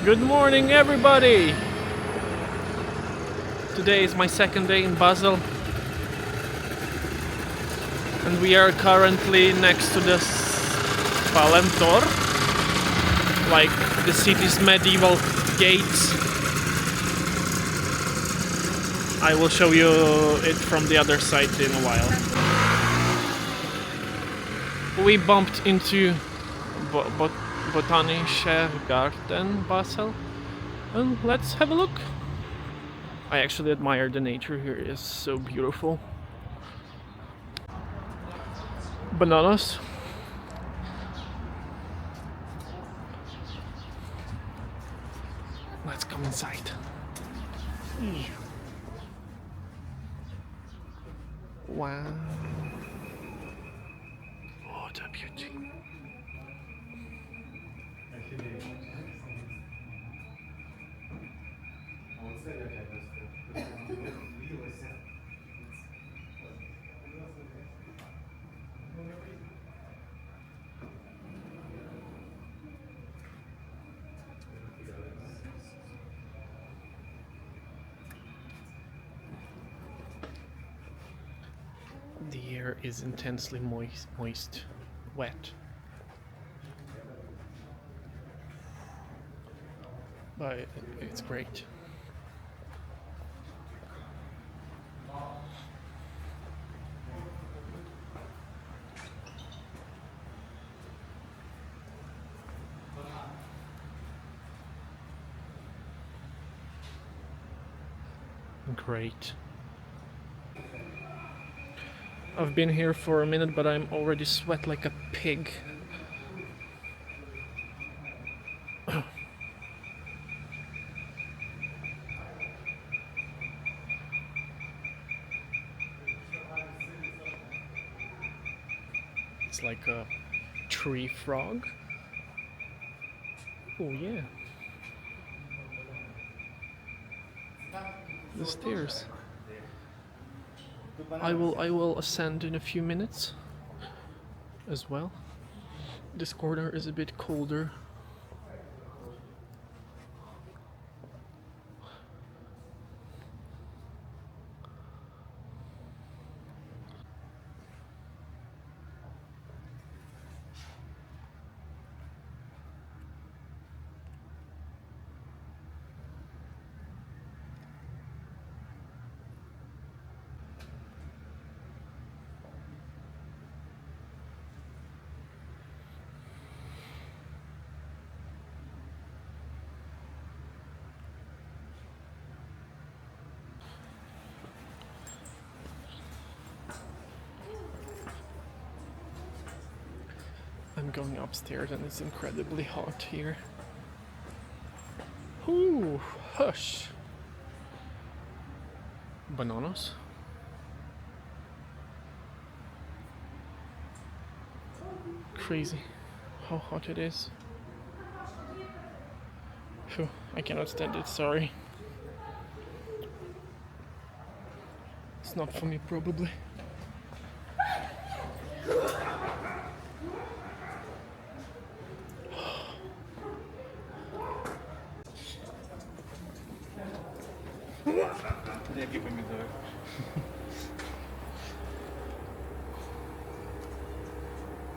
Good morning, everybody! Today is my second day in Basel, and we are currently next to the Spalentor, like the city's medieval gates. I will show you it from the other side in a while. We bumped into Botanical Garden, Basel, and let's have a look. I actually admire the nature here, it's so beautiful. Bananas. Let's come inside. Wow. What a beauty. The air is intensely moist, wet. But it's great. Great. I've been here for a minute, but I'm already sweat like a pig. It's like a tree frog. Oh yeah. The stairs. I will ascend in a few minutes as well. This corner is a bit colder. I'm going upstairs and it's incredibly hot here. Ooh, hush. Bananas. Crazy how hot it is. Phew, I cannot stand it, sorry. It's not for me, probably.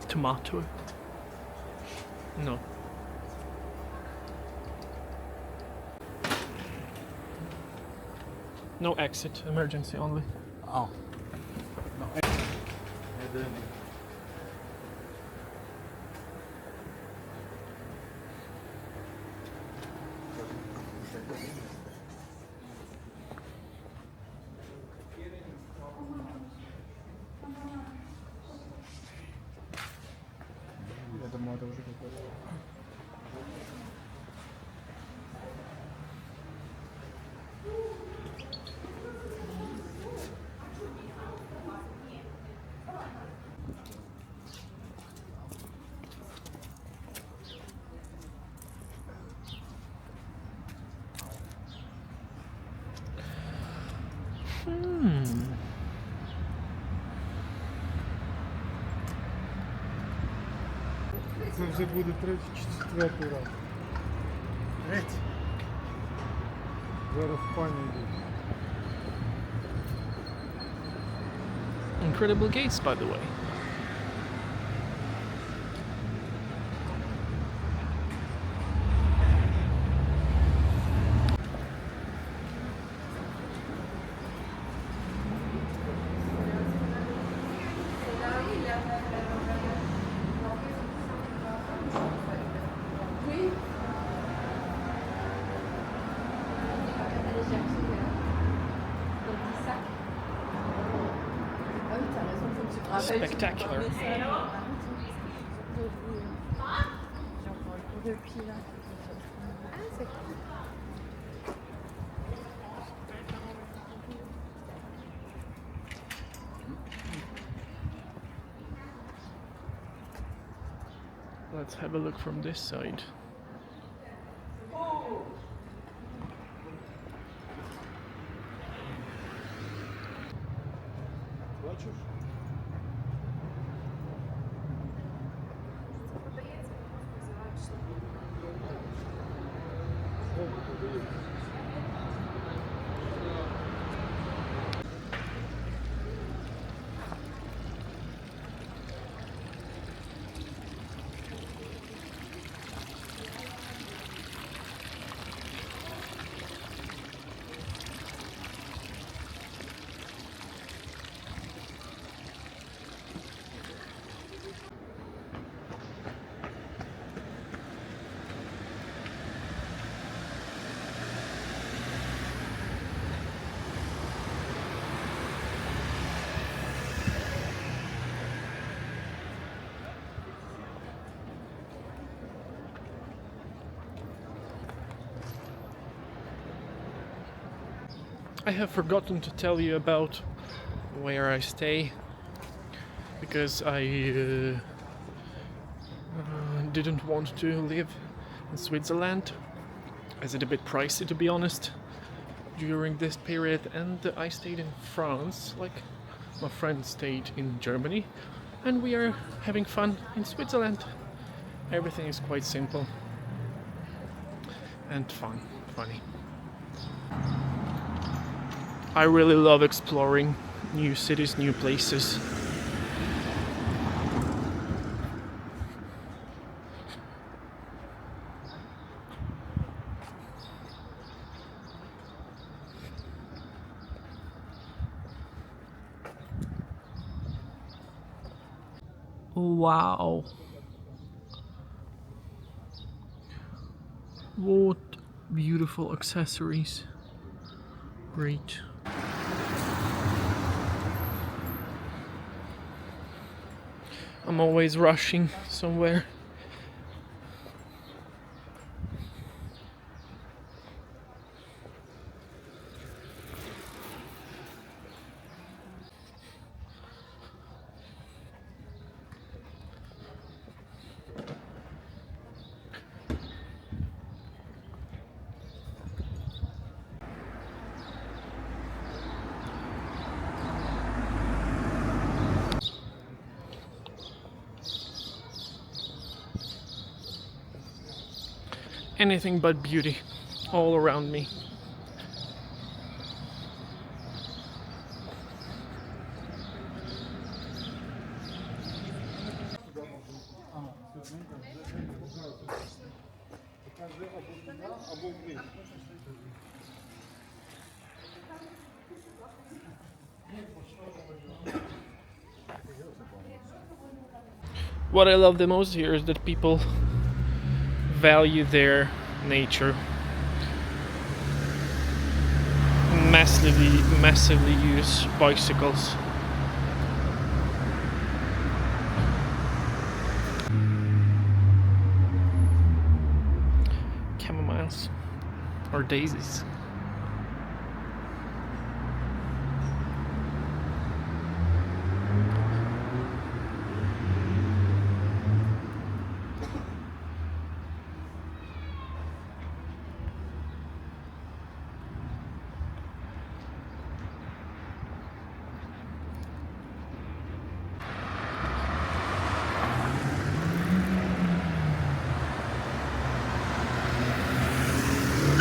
Tomato? No. No exit, emergency only. Oh. No. Это уже какой-то. Це вже буде 3-4 раз. Evet. Very funny. Incredible gates, by the way. Spectacular. Let's have a look from this side. I have forgotten to tell you about where I stay because I didn't want to live in Switzerland, as it's a bit pricey to be honest during this period, and I stayed in France, like my friend stayed in Germany, and we are having fun in Switzerland. Everything is quite simple and funny. I really love exploring new cities, new places. Wow. What beautiful accessories. Great. I'm always rushing somewhere. Anything but beauty all around me. What I love the most here is that people value their nature. Massively use bicycles. Chamomiles or daisies.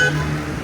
Bye.